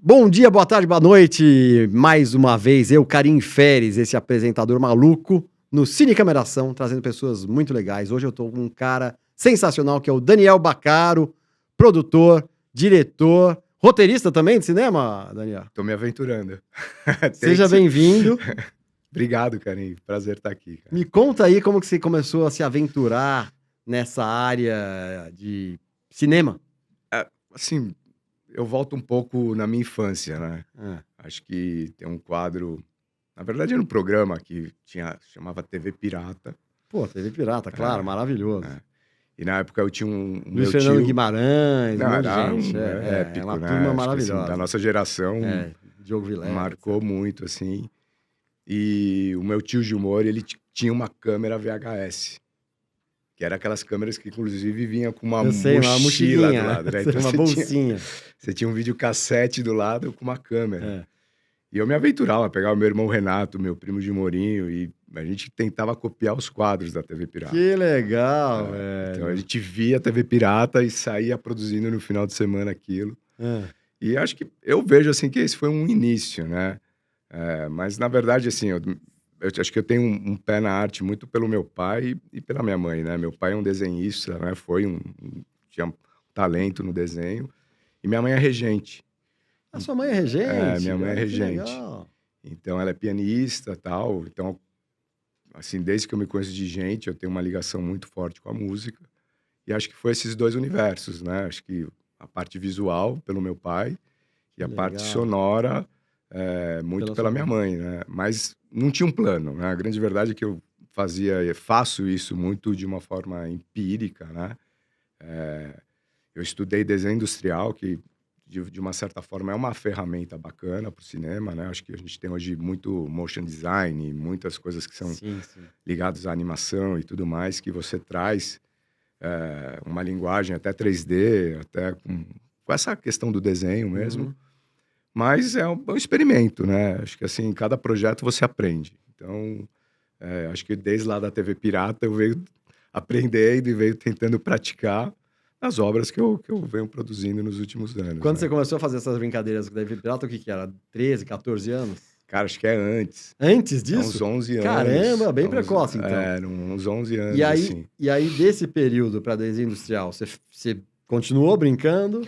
Bom dia, boa tarde, boa noite. Mais uma vez, eu, Karim Feres, esse apresentador maluco, no Cine Cameração, trazendo pessoas muito legais. Hoje eu tô com um cara sensacional, que é o Daniel Baccaro, produtor, diretor, roteirista também de cinema, Daniel. Tô me aventurando. Seja bem-vindo. Obrigado, Karim. Prazer estar aqui, cara. Me conta aí como que você começou a se aventurar nessa área de cinema. Assim, eu volto um pouco na minha infância, né? Ah, Acho que tem um quadro... Na verdade, era um programa que chamava TV Pirata. pô, TV Pirata, claro, maravilhoso. É. E na época eu tinha um Luiz meu Fernando tio... Guimarães, um Não, monte de era gente. É épico, uma né? turma Acho que, maravilhosa. assim, da nossa geração, Diogo Vilela. marcou muito, assim. E o meu tio Gilmore, ele tinha uma câmera VHS. Que era aquelas câmeras que, inclusive, vinha com uma Eu sei, uma mochila do mochilinha, lado, né? sei, uma bolsinha. Você tinha um videocassete do lado com uma câmera. É. E eu me aventurava, pegava meu irmão Renato, meu primo Gimorinho, e a gente tentava copiar os quadros da TV Pirata. Que legal, Então a velho. gente via a TV Pirata e saía produzindo no final de semana aquilo. É. E acho que eu vejo assim que esse foi um início, né? Mas na verdade, assim, eu acho que eu tenho um pé na arte muito pelo meu pai e pela minha mãe, né? Meu pai é um desenhista, né? Tinha um talento no desenho. E minha mãe é regente. A sua mãe é regente? Minha mãe é Olha que regente. legal. Então ela é pianista, tal. Então, assim, desde que eu me conheço de gente, eu tenho uma ligação muito forte com a música. E acho que foi esses dois universos, né? Acho que a parte visual pelo meu pai e a parte Legal. sonora muito pela minha mãe, né? Mas não tinha um plano, né? A grande verdade é que eu faço isso muito de uma forma empírica, né? Eu estudei desenho industrial, que de uma certa forma é uma ferramenta bacana para o cinema, né? Acho que a gente tem hoje muito motion design, muitas coisas que são Sim. ligadas à animação e tudo mais, que você traz uma linguagem até 3D, até com essa questão do desenho mesmo. Uhum. Mas é um experimento, né? Acho que assim, cada projeto você aprende. Então, acho que desde lá da TV Pirata eu venho aprendendo e venho tentando praticar nas obras que eu venho produzindo nos últimos anos. Quando né? você começou a fazer essas brincadeiras com o David Pirata, o que era? 13, 14 anos? Cara, acho que é antes. Antes Há disso? uns 11 anos. Caramba, bem precoce, então. Uns 11 anos, E aí, assim. e aí desse período para desenho industrial, você continuou brincando?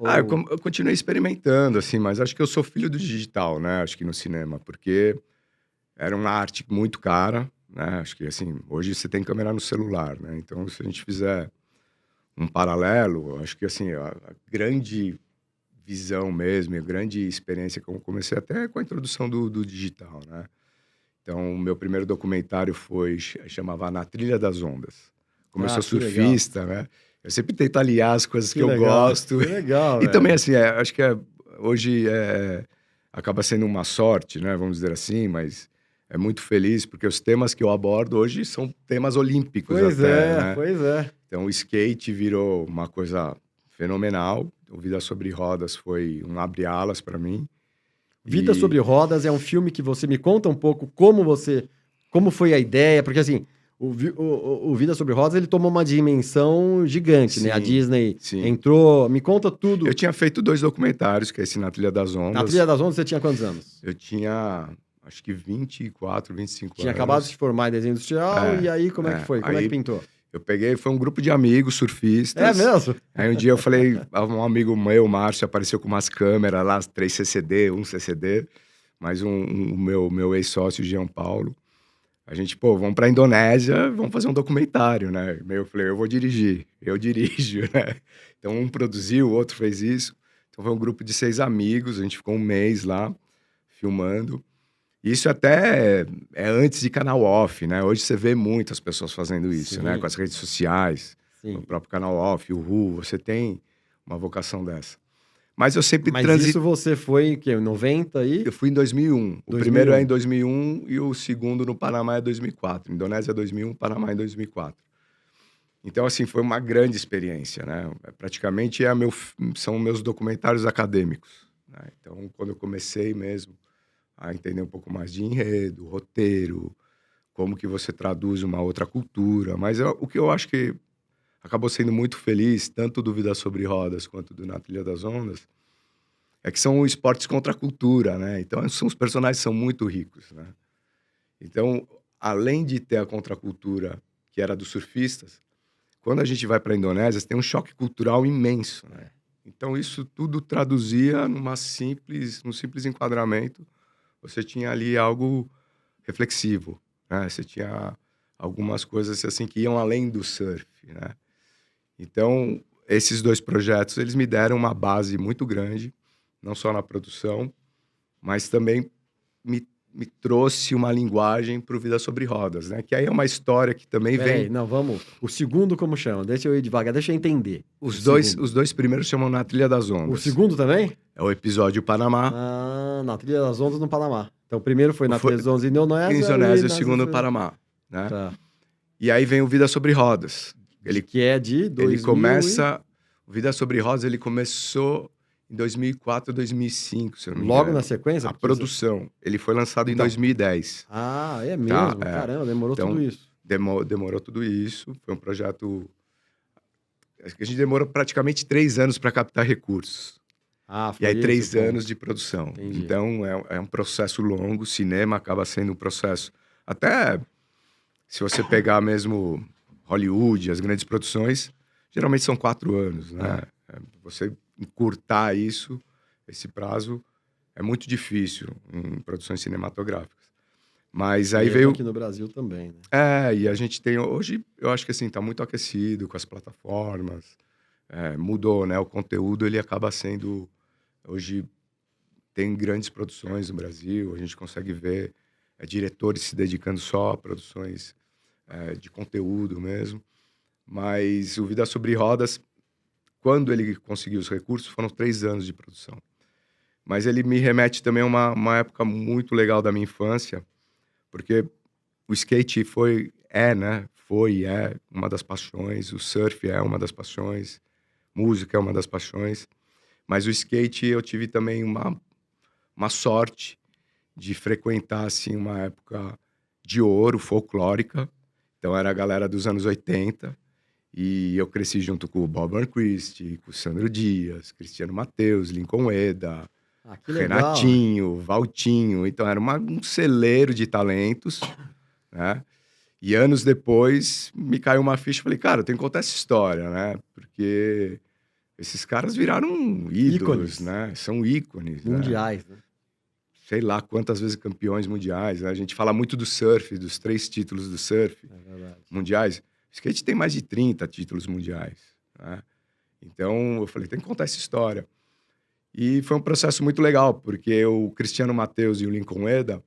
Eu continuei experimentando, assim, mas acho que eu sou filho do digital, né? Acho que no cinema, porque era uma arte muito cara, né? Acho que, assim, hoje você tem câmera no celular, né? Então, se a gente fizer um paralelo, acho que, assim, a grande visão mesmo, a grande experiência que eu comecei até com a introdução do digital, né? Então, o meu primeiro documentário chamava Na Trilha das Ondas. Como eu sou surfista, né? Eu sempre tento aliar as coisas que eu gosto. Que legal, E também, assim, acho que hoje acaba sendo uma sorte, né? Vamos dizer assim, mas é muito feliz, porque os temas que eu abordo hoje são temas olímpicos né? Pois é. Então, o skate virou uma coisa fenomenal. O Vida Sobre Rodas foi um abre-alas para mim. Vida Sobre Rodas é um filme que você me conta um pouco como foi a ideia, porque assim, o Vida Sobre Rodas ele tomou uma dimensão gigante, né? A Disney entrou, me conta tudo. Eu tinha feito 2 documentários, que é esse Na Trilha das Ondas. Na Trilha das Ondas você tinha quantos anos? Eu tinha, acho que 24, 25 anos. Tinha acabado de se formar em desenho industrial, e aí como é que foi? Como é que pintou? Eu peguei, foi um grupo de amigos surfistas. É mesmo? Aí um dia eu falei, um amigo meu, o Márcio, apareceu com umas câmeras lá, 3 CCD, 1 CCD, mais meu ex-sócio, Jean Paulo. A gente, vamos pra Indonésia, vamos fazer um documentário, né? Eu falei, eu dirijo, né? Então um produziu, o outro fez isso. Então foi um grupo de 6 amigos, a gente ficou um mês lá, filmando. Isso até é antes de canal off, né? Hoje você vê muitas pessoas fazendo isso, né? Com as redes sociais, o próprio canal off, o Ru, você tem uma vocação dessa. Mas eu sempre isso você foi em 90 e... Eu fui em 2001. O primeiro é em 2001 e o segundo no Panamá é 2004. Indonésia é 2001, Panamá é 2004. Então, assim, foi uma grande experiência, né? Praticamente são meus documentários acadêmicos, né? Então, quando eu comecei mesmo a entender um pouco mais de enredo, roteiro, como que você traduz uma outra cultura. Mas o que eu acho que acabou sendo muito feliz, tanto do Vida Sobre Rodas quanto do Na Trilha das Ondas, é que são esportes contra a cultura, né? Então, os personagens são muito ricos, né? Então, além de ter a contracultura, que era dos surfistas, quando a gente vai para a Indonésia, tem um choque cultural imenso, né? Então, isso tudo traduzia num simples enquadramento. Você tinha ali algo reflexivo, né? Você tinha algumas coisas assim que iam além do surf, né? Então, esses dois projetos, eles me deram uma base muito grande, não só na produção, mas também me trouxe uma linguagem para o Vida Sobre Rodas, né? Que aí é uma história que também Peraí, vem... não, vamos. O segundo como chama? Deixa eu ir devagar, deixa eu entender. Os dois primeiros chamam Na Trilha das O Ondas. segundo também? É o episódio Panamá. Ah, na Trilha das Ondas no Panamá. Então o primeiro foi na Foi Trilha das Ondas em Indonésia. Indonésia, o nas... segundo no Panamá, né? Tá. E aí vem o Vida Sobre Rodas. Que é de 2000 Ele começa... O Vida Sobre Rodas, ele começou em 2004, 2005, se eu não me engano. Logo na sequência? A produção. Ele foi lançado em 2010. Ah, é mesmo? Tá, é. Caramba, demorou Então, tudo isso. Demorou tudo isso. Foi um projeto... Acho que a gente demorou praticamente 3 anos para captar recursos. Ah, E aí, foi 3 esse o ponto. anos de produção. Entendi. Então, é um processo longo. O cinema acaba sendo um processo... Até se você pegar mesmo Hollywood, as grandes produções, geralmente são 4 anos, né? Você encurtar isso, esse prazo, é muito difícil em produções cinematográficas. Mas aí Mesmo veio... aqui no Brasil também, né? E a gente tem... Hoje, eu acho que assim, tá muito aquecido com as plataformas. Mudou, né? O conteúdo, ele acaba sendo... Hoje, tem grandes produções no Brasil, a gente consegue ver diretores se dedicando só a produções de conteúdo mesmo. Mas o Vida Sobre Rodas, quando ele conseguiu os recursos, foram 3 anos de produção. Mas ele me remete também a uma época muito legal da minha infância, porque o skate né? Foi e é uma das paixões, o surf é uma das paixões, música é uma das paixões. Mas o skate eu tive também uma sorte de frequentar, assim, uma época de ouro, folclórica. Então era a galera dos anos 80, e eu cresci junto com o Bob Burnquist, com o Sandro Dias, Cristiano Mateus, Lincoln Eda, Renatinho, Valtinho. Então era um celeiro de talentos, né? E anos depois me caiu uma ficha e falei, cara, eu tenho que contar essa história, né? Porque esses caras viraram ídolos, né? São ícones. Mundiais, né? Sei lá quantas vezes campeões mundiais, né? A gente fala muito do surf, dos 3 títulos do surf mundiais. O skate tem mais de 30 títulos mundiais, né? Então eu falei, tem que contar essa história. E foi um processo muito legal, porque o Cristiano Mateus e o Lincoln Eda,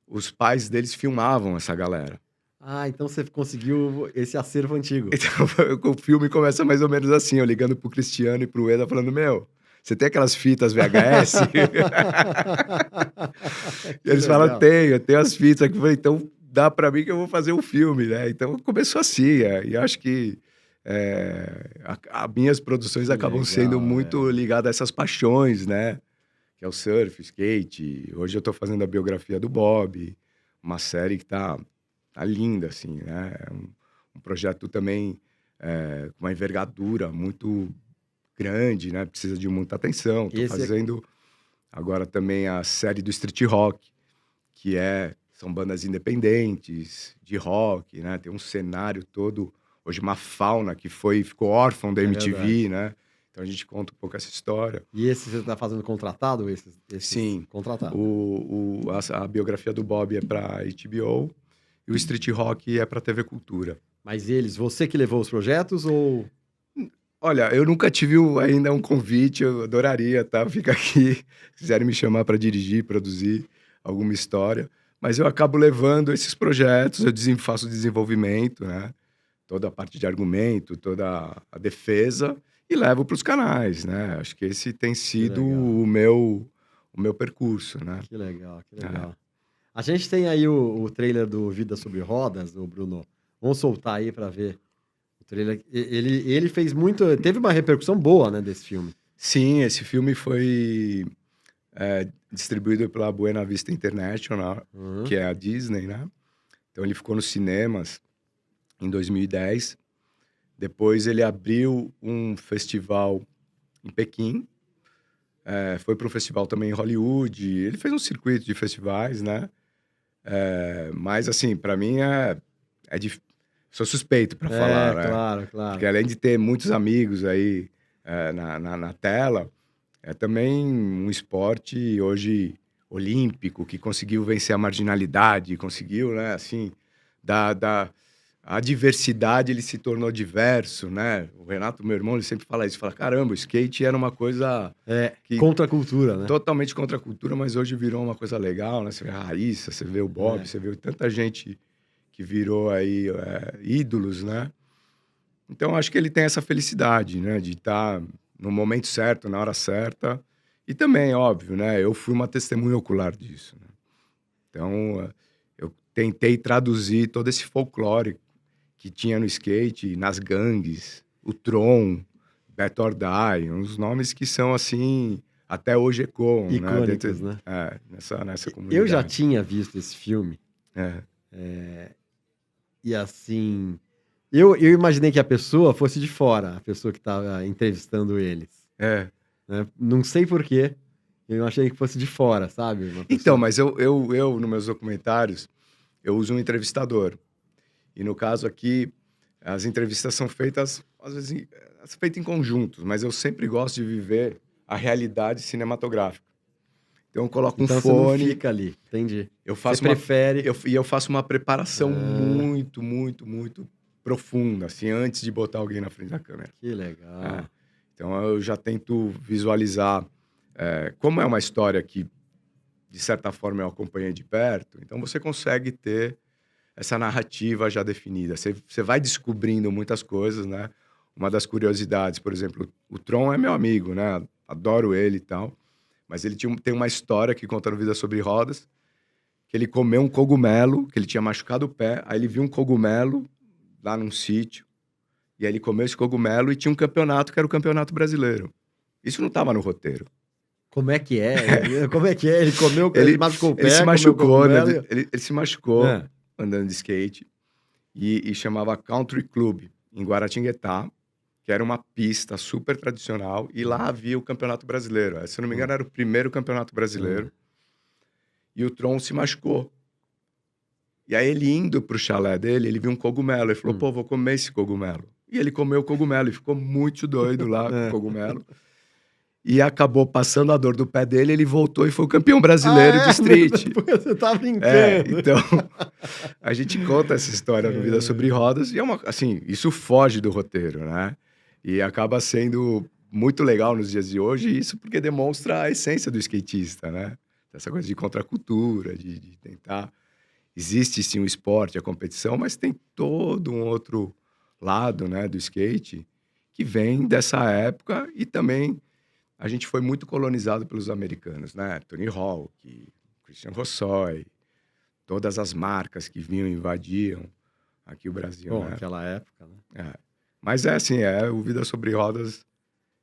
os pais deles filmavam essa galera. Ah, então você conseguiu esse acervo antigo. Então o filme começa mais ou menos assim, eu ligando pro Cristiano e pro Eda, falando, meu, você tem aquelas fitas VHS? E eles falam, eu tenho as fitas aqui. Eu falei, então dá pra mim que eu vou fazer um filme, né? Então começou assim, e acho que minhas produções acabam sendo muito ligadas a essas paixões, né? Que é o surf, skate. Hoje eu tô fazendo a biografia do Bob, uma série que tá linda, assim, né? É um projeto também com uma envergadura muito grande, né? Precisa de muita atenção. Tô fazendo agora também a série do Street Rock, que são bandas independentes de rock, né? Tem um cenário todo, hoje uma fauna que ficou órfão da MTV, né? Então a gente conta um pouco essa história. E esse você tá fazendo contratado? Sim. Contratado. A biografia do Bob é para HBO e o Street Rock é para TV Cultura. Mas você que levou os projetos ou... Olha, eu nunca tive ainda um convite, eu adoraria, tá? Fica aqui, se quiserem me chamar para dirigir, produzir alguma história. Mas eu acabo levando esses projetos, eu faço desenvolvimento, né? Toda a parte de argumento, toda a defesa, e levo para os canais, né? Acho que esse tem sido o meu percurso, né? Que legal, que legal. A gente tem aí o trailer do Vida Sobre Rodas, do Bruno. Vamos soltar aí para ver. O trailer, ele fez muito... Teve uma repercussão boa, né, desse filme. Sim, esse filme foi distribuído pela Buena Vista International, que é a Disney, né? Então ele ficou nos cinemas em 2010. Depois ele abriu um festival em Pequim, Foi para um festival também em Hollywood. Ele fez um circuito de festivais, né? Mas, assim, para mim sou suspeito para falar, né? Claro, claro. Porque além de ter muitos amigos aí na tela, é também um esporte hoje olímpico que conseguiu vencer a marginalidade, conseguiu, né? Assim, a diversidade, ele se tornou diverso, né? O Renato, meu irmão, ele sempre fala isso. Fala, caramba, o skate era uma coisa que Contra a cultura, né? totalmente contra a cultura, mas hoje virou uma coisa legal, né? Você vê a Raíssa, você vê o Bob, você vê tanta gente que virou aí ídolos, né? Então, acho que ele tem essa felicidade, né? De estar no momento certo, na hora certa. E também, óbvio, né? Eu fui uma testemunha ocular disso, né? Então, eu tentei traduzir todo esse folclore que tinha no skate, nas gangues, o Tron, Beto or Die, uns nomes que são, assim, até hoje ecoam, né? Icônicos, né? Nessa comunidade. Eu já tinha visto esse filme. E assim, eu imaginei que a pessoa fosse de fora, a pessoa que estava entrevistando eles. Né? Não sei porquê, eu achei que fosse de fora, sabe? Então, mas eu, nos meus documentários, eu uso um entrevistador. E no caso aqui, as entrevistas são feitas, às vezes, feitas em conjuntos, mas eu sempre gosto de viver a realidade cinematográfica. Então eu coloco um fone. Você não fica ali, entendi. Você prefere. E eu faço uma preparação muito, muito, muito profunda, assim, antes de botar alguém na frente da câmera. Que legal. Então eu já tento visualizar como é uma história que, de certa forma, eu acompanhei de perto. Então você consegue ter essa narrativa já definida. Você vai descobrindo muitas coisas, né? Uma das curiosidades, por exemplo, o Tron é meu amigo, né? Adoro ele e tal. Mas ele tem uma história que conta no Vida Sobre Rodas, que ele comeu um cogumelo, que ele tinha machucado o pé, aí ele viu um cogumelo lá num sítio, e aí ele comeu esse cogumelo e tinha um campeonato que era o Campeonato Brasileiro. Isso não estava no roteiro. Como é que é? Como é que é? Ele comeu, ele machucou o pé, ele se machucou, né? cogumelo. Ele se machucou andando de skate e chamava Country Club, em Guaratinguetá, que era uma pista super tradicional, e lá havia o Campeonato Brasileiro. Se eu não me engano, era o primeiro Campeonato Brasileiro. E o Tron se machucou. E aí ele indo pro chalé dele, ele viu um cogumelo. Ele falou, pô, vou comer esse cogumelo. E ele comeu o cogumelo e ficou muito doido lá com o cogumelo. E acabou passando a dor do pé dele, ele voltou e foi o campeão brasileiro de street. Você tá brincando. Então, a gente conta essa história no Vida Sobre Rodas e assim, isso foge do roteiro, né? E acaba sendo muito legal nos dias de hoje, isso porque demonstra a essência do skatista, né? Essa coisa de contracultura, de tentar... Existe sim o esporte, a competição, mas tem todo um outro lado, né, do skate que vem dessa época e também a gente foi muito colonizado pelos americanos, né? Tony Hawk, Christian Rossoy, todas as marcas que vinham e invadiam aqui o Brasil. Bom, né? naquela época, né? Mas assim, o Vida Sobre Rodas,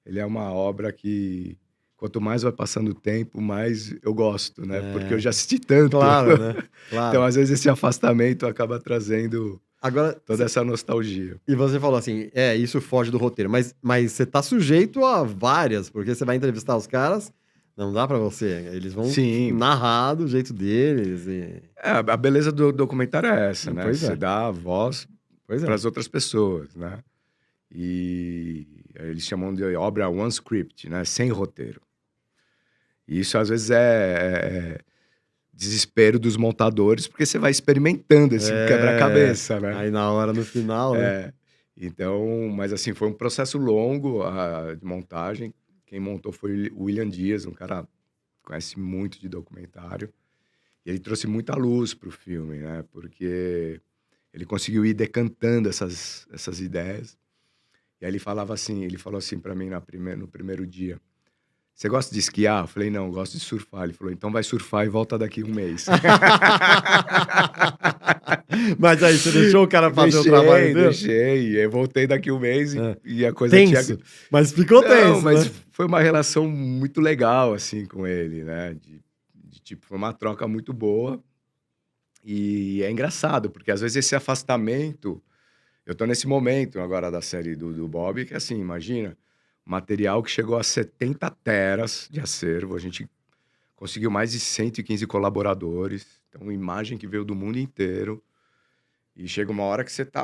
ele é uma obra que, quanto mais vai passando o tempo, mais eu gosto, né? Porque eu já assisti tanto. Claro, né? Claro. Então, às vezes, esse afastamento acaba trazendo toda essa nostalgia. E você falou assim, isso foge do roteiro, mas você tá sujeito a várias, porque você vai entrevistar os caras, não dá pra você, eles vão narrar do jeito deles. A beleza do documentário é essa, né? Pois você dá a voz para as outras pessoas, né? E eles chamam de obra one script, né? Sem roteiro. E isso, às vezes, é desespero dos montadores, porque você vai experimentando esse quebra-cabeça, né? Aí na hora, no final, né? Então, mas assim, foi um processo longo de montagem. Quem montou foi o William Dias, um cara que conhece muito de documentário. E ele trouxe muita luz pro filme, né? Porque ele conseguiu ir decantando essas ideias. E aí ele falou assim para mim no primeiro dia: você gosta de esquiar? Eu falei, não, eu gosto de surfar. Ele falou, então vai surfar e volta daqui 1 mês. Mas aí, você deixou o cara fazer o trabalho dele? Deixei. Eu voltei daqui 1 mês e a coisa tenso. Mas ficou tenso, mas né? foi uma relação muito legal, assim, com ele, né? Tipo, foi uma troca muito boa. E é engraçado, porque às vezes esse afastamento... Eu tô nesse momento agora da série do Bob, que assim, imagina... Material que chegou a 70 teras de acervo. A gente conseguiu mais de 115 colaboradores. Então, imagem que veio do mundo inteiro. E chega uma hora que você tá...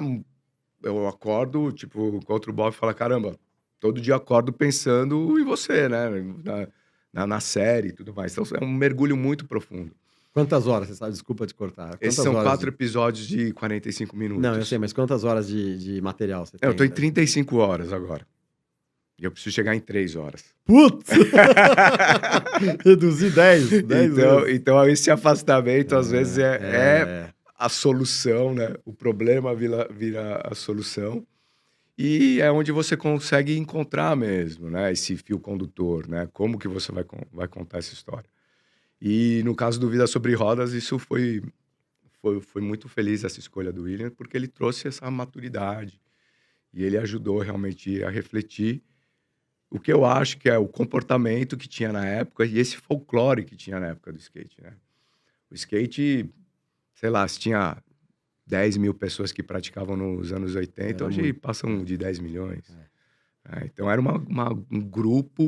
Eu acordo, tipo, encontro o Bob e falo, caramba, todo dia eu acordo pensando em você, né? Na série e tudo mais. Então, é um mergulho muito profundo. Quantas horas, você sabe? Desculpa te cortar. Quantas Esses são horas 4 episódios de 45 minutos. Não, eu sei, mas quantas horas de material você tem? Eu tô em 35 horas agora. E eu preciso chegar em 3 horas. Putz! Reduzir 10 então, esse afastamento, às vezes, é a solução, né? O problema vira a solução. E é onde você consegue encontrar mesmo, né? Esse fio condutor, né? Como que você vai contar essa história. E no caso do Vida Sobre Rodas, isso foi muito feliz, essa escolha do William, porque ele trouxe essa maturidade. E ele ajudou realmente a refletir o que eu acho que é o comportamento que tinha na época e esse folclore que tinha na época do skate, né? O skate, sei lá, se tinha 10 mil pessoas que praticavam nos anos 80, hoje passam de 10 milhões. Então era um grupo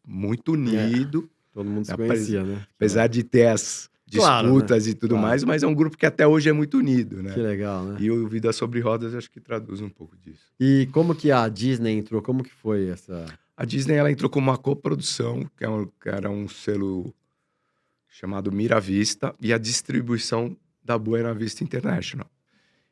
muito unido. Todo mundo se conhecia, né? Apesar de ter as disputas e tudo mais, mas é um grupo que até hoje é muito unido, né? Que legal, né? E o Vida Sobre Rodas acho que traduz um pouco disso. E como que a Disney entrou? Como que foi essa... A Disney, ela entrou com uma coprodução, que era um selo chamado Mira Vista, e a distribuição da Buena Vista International.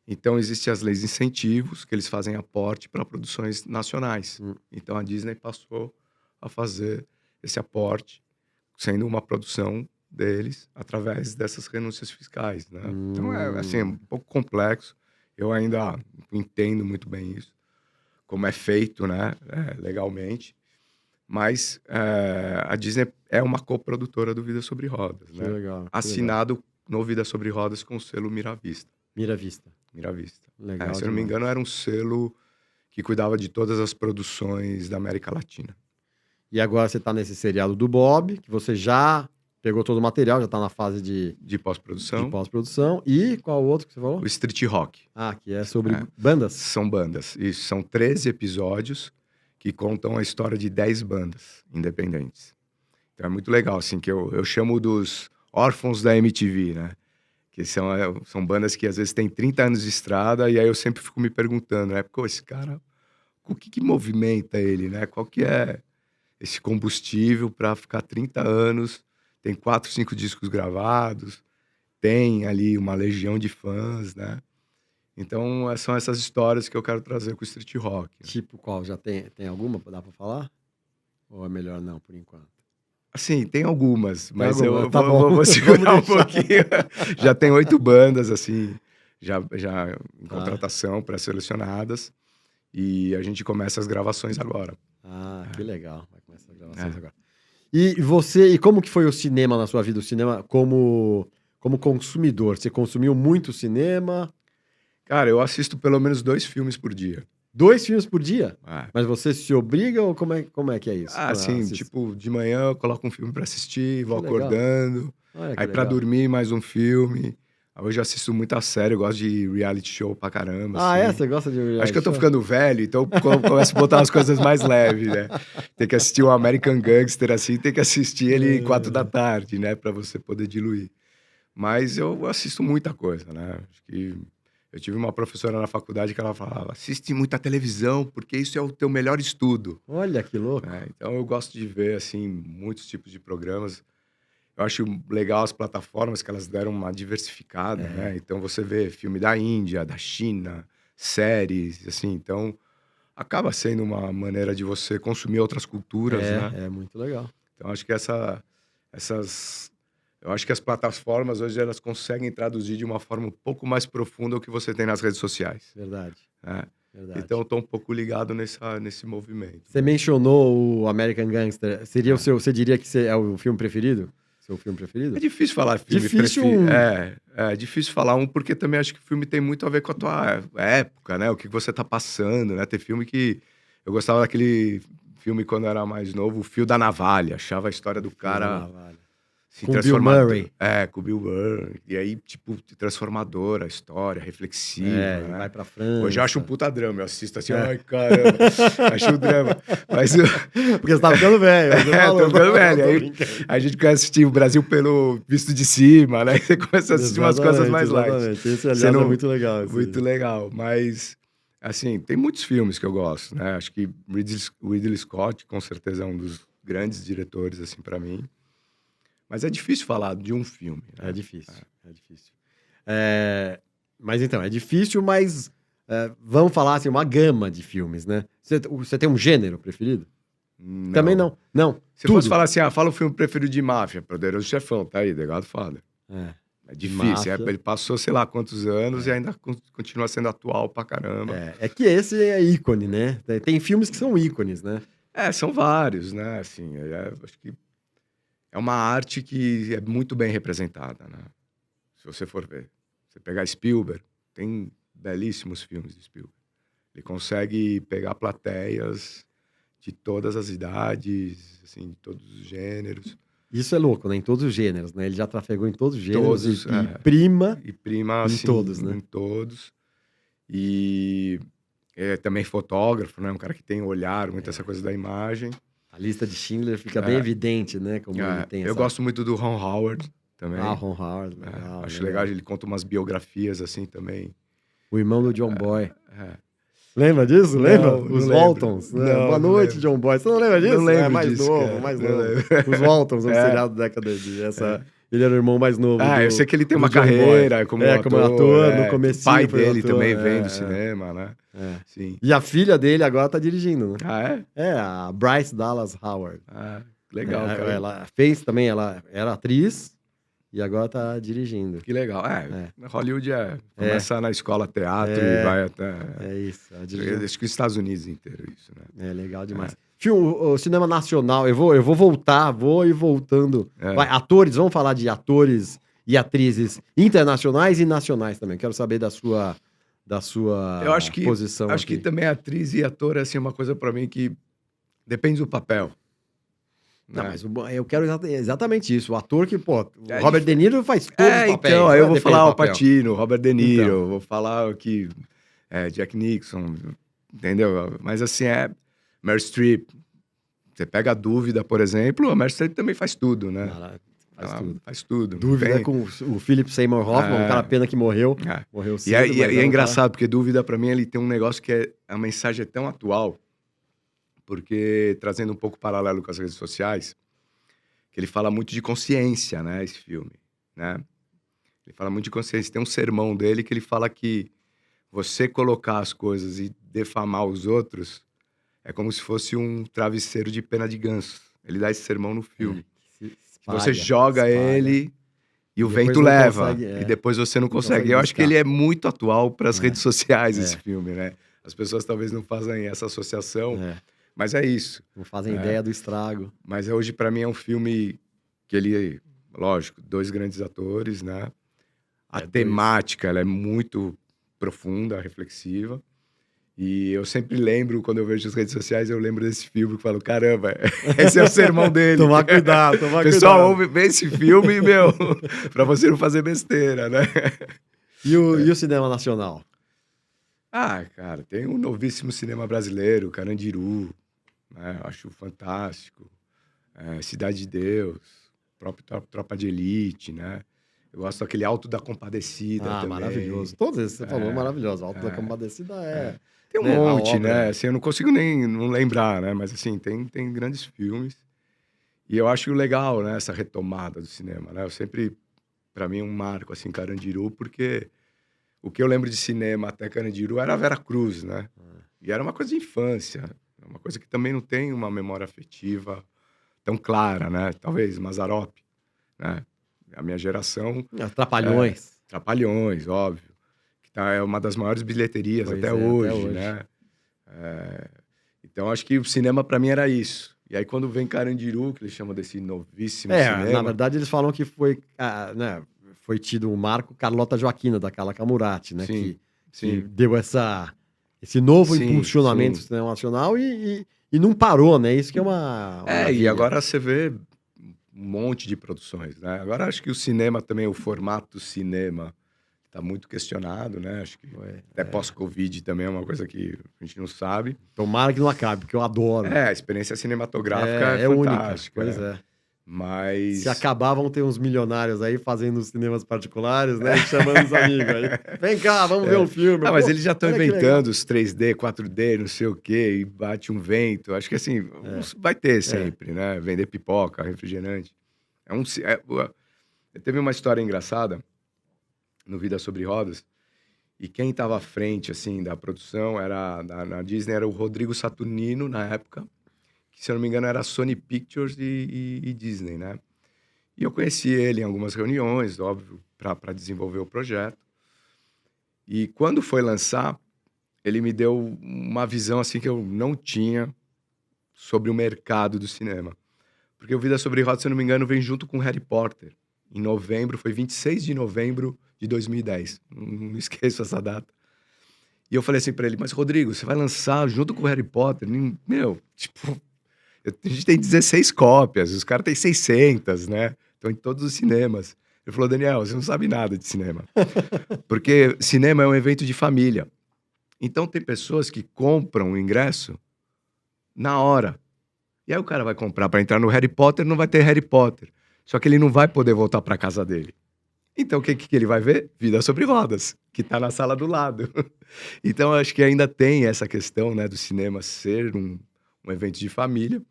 Então, existem as leis de incentivos, que eles fazem aporte para produções nacionais. Então, a Disney passou a fazer esse aporte, sendo uma produção deles, através dessas renúncias fiscais, né? Então, assim, um pouco complexo. Eu ainda entendo muito bem isso, como é feito, né, legalmente. Mas a Disney é uma coprodutora do Vida Sobre Rodas, né? Legal, assinado no Vida Sobre Rodas com o selo Mira Vista. Mira Vista. Mira Vista. Legal, se eu não me engano, era um selo que cuidava de todas as produções da América Latina. E agora você tá nesse seriado do Bob, que você já pegou todo o material, já tá na fase de pós-produção. De pós-produção. E qual outro que você falou? O Street Rock. Que é sobre bandas? São bandas. Isso, são 13 episódios que contam a história de 10 bandas independentes. Então é muito legal, assim, que eu chamo dos órfãos da MTV, né? Que são bandas que às vezes têm 30 anos de estrada, e aí eu sempre fico me perguntando, né? Pô, esse cara, o que movimenta ele, né? Qual que é esse combustível para ficar 30 anos, tem 4, 5 discos gravados, tem ali uma legião de fãs, né? Então, são essas histórias que eu quero trazer com o Street Rock. Tipo qual? Já tem alguma? Dá pra falar? Ou é melhor não, por enquanto? Assim, tem algumas, mas eu tá vou segurar um pouquinho. Já tem 8 bandas, assim, já em contratação, pré-selecionadas. E a gente começa as gravações agora. Que legal. Vai começar as gravações agora. E como que foi o cinema na sua vida? O cinema como consumidor? Você consumiu muito cinema? Cara, eu assisto pelo menos 2 filmes por dia. 2 filmes por dia? Mas você se obriga ou como é que é isso? Sim, tipo, de manhã eu coloco um filme pra assistir, vou acordando. Aí pra dormir, mais um filme. Hoje eu assisto muita série, eu gosto de reality show pra caramba. Você gosta de reality show? Acho que eu tô ficando velho, então começo a botar as coisas mais leves, né? Tem que assistir um American Gangster, assim, tem que assistir ele 4 da tarde, né? Pra você poder diluir. Mas eu assisto muita coisa, né? Acho que... Eu tive uma professora na faculdade que ela falava, assiste muita televisão, porque isso é o teu melhor estudo. Olha, que louco. Então, eu gosto de ver, assim, muitos tipos de programas. Eu acho legal as plataformas que elas deram uma diversificada, né? Então, você vê filme da Índia, da China, séries, assim. Então, acaba sendo uma maneira de você consumir outras culturas, né? É muito legal. Então, acho que eu acho que as plataformas hoje elas conseguem traduzir de uma forma um pouco mais profunda o que você tem nas redes sociais. Verdade. Verdade. Então eu tô um pouco ligado nesse movimento. Você mencionou o American Gangster. Seria você diria que é o filme preferido? Seu filme preferido? É difícil falar filme preferido. É difícil falar porque também acho que o filme tem muito a ver com a tua época, né? O que você tá passando, né? Tem filme que... Eu gostava daquele filme quando eu era mais novo, O Fio da Navalha. Achava a história do cara... assim, Com o Bill Murray. Com o Bill Murray. E aí, tipo, transformadora a história, reflexiva, Ele né? vai pra França. Hoje eu acho um puta drama, eu assisto assim, ai, caramba, acho um drama. Mas Porque você tá ficando velho. tô ficando velho. Aí a gente começa a assistir o Brasil pelo visto de cima, né? Você começa a assistir umas coisas mais light. Exatamente. Esse, aliás, é muito legal. Muito legal, mas... Assim, tem muitos filmes que eu gosto, né? Acho que Ridley Scott, com certeza, é um dos grandes diretores, assim, pra mim. Mas é difícil falar de um filme. Né? É difícil, é difícil. Mas então, é difícil, mas vamos falar, assim, uma gama de filmes, né? Você tem um gênero preferido? Não. Também não. Não, Se fosse falar assim, fala o filme preferido de máfia, Poderoso Chefão, tá aí, The Godfather. É difícil, ele passou sei lá quantos anos e ainda continua sendo atual pra caramba. É que esse é ícone, né? Tem filmes que são ícones, né? São vários, né? Assim, acho que é uma arte que é muito bem representada, né? Se você for ver. Você pegar Spielberg, tem belíssimos filmes de Spielberg. Ele consegue pegar plateias de todas as idades, assim, de todos os gêneros. Isso é louco, né? Em todos os gêneros, né? Ele já trafegou em todos os gêneros Todos, e prima em assim, todos, né? Em todos. E é também fotógrafo, né? Um cara que tem olhar, muito essa coisa da imagem. A lista de Schindler fica bem evidente, né? Como ele tem Eu gosto muito do Ron Howard também. Ron Howard, legal. Acho legal, ele conta umas biografias assim também. O irmão do John Boy. Lembra disso? Lembra? Os Waltons. Boa noite, John Boy. Você não lembra disso? Não lembro mais disso, novo, cara. mais novo. Os Waltons, um seriado da década de... Ele era o irmão mais novo. Eu sei que ele tem uma carreira como ator. No comecinho. O pai dele também vem do cinema, né? Sim. E a filha dele agora tá dirigindo, né? É? A Bryce Dallas Howard. Legal, cara. Ela fez também, ela era atriz e agora tá dirigindo. Que legal. Hollywood começa na escola teatro e vai até... É isso. Acho que os Estados Unidos inteiro isso, né? É legal demais. O cinema nacional, eu vou voltar, vou ir voltando. Atores, vamos falar de atores e atrizes internacionais e nacionais também. Quero saber da sua eu acho que, posição acho aqui. que também atriz e ator é assim, uma coisa pra mim que depende do papel. Não, mas eu quero exatamente isso. O ator que, Robert De Niro faz todos os papéis. Então, aí eu vou falar o Pacino, Robert De Niro, Então. vou falar que Jack Nixon, entendeu? Mas assim, Meryl Streep. Você pega a Dúvida, por exemplo, a Meryl Streep também faz tudo, né? Faz tudo. Dúvida com o Philip Seymour Hoffman, um cara pena que morreu. Morreu cedo. E é engraçado, porque Dúvida, pra mim, ele tem um negócio que a mensagem é tão atual, porque, trazendo um pouco paralelo com as redes sociais, que ele fala muito de consciência, né, esse filme, né? Ele fala muito de consciência. Tem um sermão dele que ele fala que você colocar as coisas e defamar os outros é como se fosse um travesseiro de pena de ganso. Ele dá esse sermão no filme. Você joga ele e o vento leva. E depois você não consegue. Eu acho que ele é muito atual para as redes sociais, esse filme, né? As pessoas talvez não fazem essa associação, mas é isso. Não fazem ideia do estrago. Mas hoje, para mim, é um filme que ele... Lógico, 2 grandes atores, né? A temática, ela é muito profunda, reflexiva. E eu sempre lembro, quando eu vejo as redes sociais, eu lembro desse filme e falo, caramba, esse é o sermão dele. Tomar cuidado. Pessoal, vê esse filme, pra você não fazer besteira, né? E o cinema nacional? Cara, tem um novíssimo cinema brasileiro, Carandiru, né? Eu acho fantástico. Cidade de Deus, próprio Tropa de Elite, né? Eu gosto daquele Alto da Compadecida também. Maravilhoso. Todos esses que você falou, maravilhoso. Alto da Compadecida Tem um monte, né? Assim, eu não consigo nem não lembrar, né? Mas, assim, tem grandes filmes. E eu acho legal, né? Essa retomada do cinema, né? Eu sempre, pra mim, um marco, assim, Carandiru, porque o que eu lembro de cinema até Carandiru era a Vera Cruz, né? E era uma coisa de infância. Uma coisa que também não tem uma memória afetiva tão clara, né? Talvez Mazzaropi, né? A minha geração... Trapalhões. Trapalhões, óbvio. É uma das maiores bilheterias até hoje, né? Então, acho que o cinema, pra mim, era isso. E aí, quando vem Carandiru, que eles chamam desse novíssimo cinema... Na verdade, eles falam que foi tido um marco Carlota Joaquina, da Carla Camurati, né? Sim, que deu esse novo impulsionamento do cinema nacional e não parou, né? Isso que é uma e agora você vê monte de produções, né? Agora acho que o cinema também, o formato cinema está muito questionado, né? Acho que até pós-Covid também é uma coisa que a gente não sabe. Tomara que não acabe, porque eu adoro. A experiência cinematográfica é única. fantástica. Pois é. Mas... Se acabar, vão ter uns milionários aí fazendo cinemas particulares, né? Chamando os amigos aí. Vem cá, vamos ver um filme. Mas eles já estão inventando os 3D, 4D, não sei o quê, e bate um vento. Acho que assim, vai ter sempre, né? Vender pipoca, refrigerante. Teve uma história engraçada no Vida Sobre Rodas, e quem estava à frente, assim, da produção, na Disney, era o Rodrigo Saturnino, na época, que, se eu não me engano, era Sony Pictures e Disney, né? E eu conheci ele em algumas reuniões, óbvio, para desenvolver o projeto. E quando foi lançar, ele me deu uma visão, assim, que eu não tinha sobre o mercado do cinema. Porque o Vida Sobre Rodas, se eu não me engano, vem junto com Harry Potter. Em novembro, foi 26 de novembro de 2010. Não esqueço essa data. E eu falei assim para ele, mas Rodrigo, você vai lançar junto com o Harry Potter? Meu, tipo, a gente tem 16 cópias, os caras têm 600, né? Estão em todos os cinemas. Ele falou, Daniel, você não sabe nada de cinema. Porque cinema é um evento de família. Então tem pessoas que compram o ingresso na hora. E aí o cara vai comprar para entrar no Harry Potter, não vai ter Harry Potter. Só que ele não vai poder voltar para casa dele. Então, o que ele vai ver? Vida Sobre Rodas, que está na sala do lado. Então, eu acho que ainda tem essa questão, né, do cinema ser um evento de família.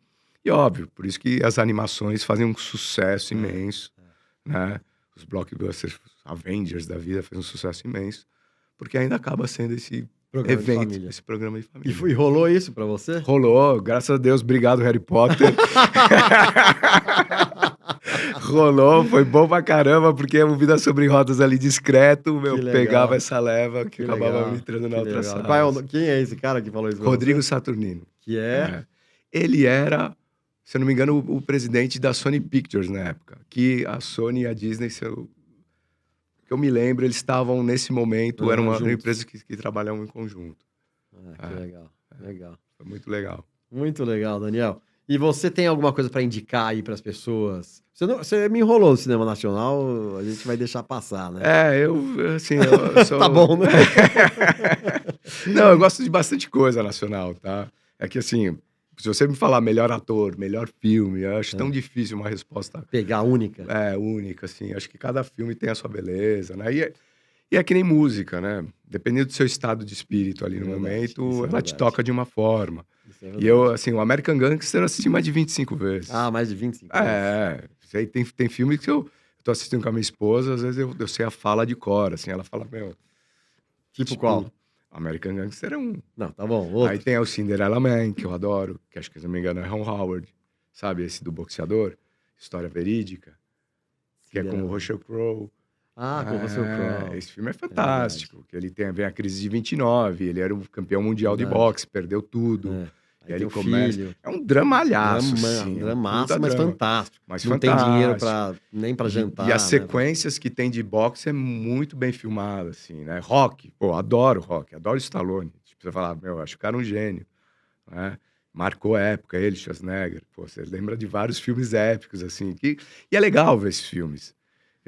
E, óbvio, por isso que as animações fazem um sucesso imenso, né? Os blockbusters, Avengers da vida, fez um sucesso imenso. Porque ainda acaba sendo esse evento, esse programa de família. E rolou isso pra você? Rolou, graças a Deus. Obrigado, Harry Potter. Rolou, foi bom pra caramba, porque o Vida Sobre Rodas ali discreto, pegava essa leva que acabava me entrando na outra sala. Quem é esse cara que falou isso? Rodrigo Saturnino. Que é? Ele era, se eu não me engano, o presidente da Sony Pictures na época. Que a Sony e a Disney, que eu me lembro, eles estavam nesse momento, eram uma empresa que trabalhavam em conjunto. Que legal, legal. Foi muito legal. Muito legal, Daniel. E você tem alguma coisa para indicar aí para as pessoas? Você me enrolou no cinema nacional, a gente vai deixar passar, né? Eu sou... Tá bom, né? Não, eu gosto de bastante coisa nacional, tá? É que assim, se você me falar melhor ator, melhor filme, eu acho tão difícil uma resposta... Pegar única. Única, assim. Acho que cada filme tem a sua beleza, né? E é que nem música, né? Dependendo do seu estado de espírito ali no momento, ela te toca de uma forma. E eu, assim, o American Gangster eu assisti mais de 25 vezes. Ah, mais de 25 vezes. Tem filme que eu tô assistindo com a minha esposa, às vezes eu sei a fala de cor, assim, ela fala, meu... Tipo qual? American Gangster é um. Não, tá bom, outro. Aí tem o Cinderella Man, que eu adoro, que acho que, se não me engano, é Ron Howard, sabe? Esse do boxeador, história verídica, que é com o Russell Crowe. Com o Russell Crowe. Esse filme é fantástico, que ele vem a crise de 29, ele era o campeão mundial de boxe, perdeu tudo. E aí ele começa... É um dramalhaço, assim. Dramaço, mas fantástico. Mas não fantástico. tem dinheiro nem pra jantar. E as sequências que tem de boxe é muito bem filmado, assim, né? Rock, adoro Rock, adoro Stallone. Tipo, você fala, acho o cara um gênio, né? Marcou a época, ele, Schwarzenegger. Você lembra de vários filmes épicos, assim. E é legal ver esses filmes.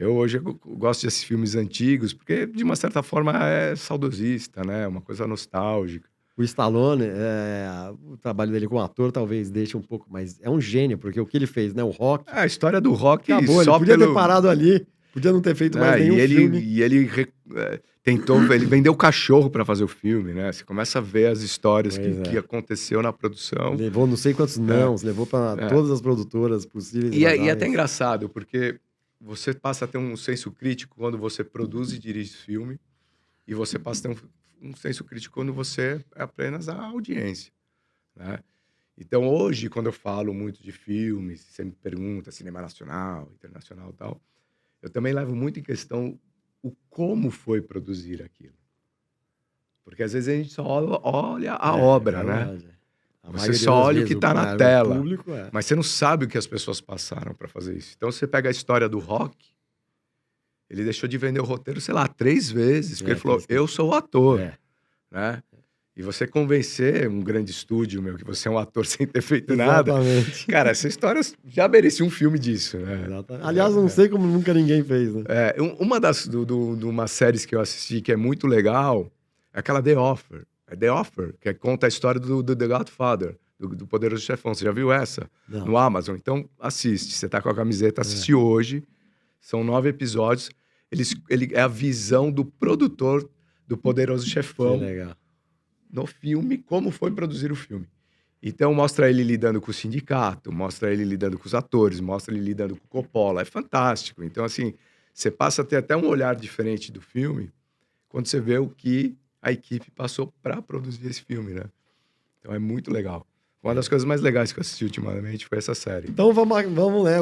Hoje eu gosto desses filmes antigos, porque, de uma certa forma, é saudosista, né? Uma coisa nostálgica. O Stallone, o trabalho dele como ator talvez deixe um pouco, mas é um gênio, porque o que ele fez, né? O Rock... A história do Rock... Acabou, ele podia ter parado ali, podia não ter feito mais nenhum filme. E ele tentou... Ele vendeu o cachorro para fazer o filme, né? Você começa a ver as histórias que aconteceu na produção. Levou não sei quantos nãos, levou para todas as produtoras possíveis. E é até engraçado, porque você passa a ter um senso crítico quando você produz e dirige filme, e você passa a ter um senso crítico quando você é apenas a audiência, né? Então, hoje, quando eu falo muito de filmes, você me pergunta cinema nacional, internacional e tal, eu também levo muito em questão o como foi produzir aquilo. Porque, às vezes, a gente só olha a obra, né? Você só olha o que está na tela, mas você não sabe o que as pessoas passaram para fazer isso. Então, você pega a história do Rock, ele deixou de vender o roteiro, sei lá, 3 vezes, porque ele falou, eu sou o ator, né? E você convencer um grande estúdio, meu, que você é um ator sem ter feito nada. Exatamente. Cara, essa história já merecia um filme disso, né? Aliás, não sei como nunca ninguém fez, né? Uma das de umas séries que eu assisti que é muito legal é aquela The Offer. É The Offer, que conta a história do The Godfather, do Poderoso Chefão. Você já viu essa? Não. No Amazon. Então, assiste. Você tá com a camiseta, assiste hoje. São 9 episódios. Ele é a visão do produtor do Poderoso Chefão. Que legal. No filme, como foi produzir o filme. Então, mostra ele lidando com o sindicato, mostra ele lidando com os atores, mostra ele lidando com o Coppola. É fantástico. Então, assim, você passa a ter até um olhar diferente do filme quando você vê o que a equipe passou para produzir esse filme, né? Então, é muito legal. Uma das coisas mais legais que eu assisti ultimamente foi essa série. Então vamos né?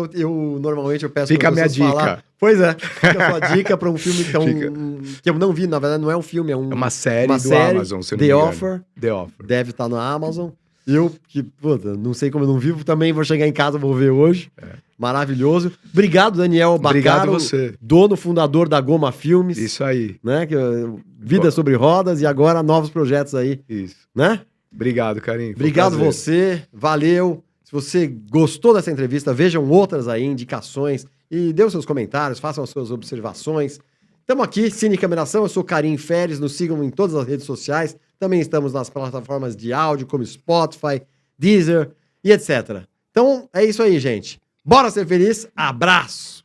Normalmente eu peço Fica a minha dica. Falar. Pois é, fica a sua dica para um filme que eu não vi, na verdade não é um filme, é uma série do Amazon, se eu não me engano. The Offer. Deve estar no Amazon. Eu, que, puta, não sei como eu não vivo, também vou chegar em casa, vou ver hoje. Maravilhoso. Obrigado, Daniel Baccaro. Obrigado você. Dono, fundador da Goma Filmes. Isso aí. Né? Vida sobre rodas e agora novos projetos aí. Isso. Né? Obrigado, Carinho. Obrigado você, valeu. Se você gostou dessa entrevista, vejam outras aí, indicações, e dê os seus comentários, façam as suas observações. Estamos aqui, Cine Cameração, eu sou Karim Feres, nos sigam em todas as redes sociais, também estamos nas plataformas de áudio, como Spotify, Deezer e etc. Então, é isso aí, gente. Bora ser feliz, abraço!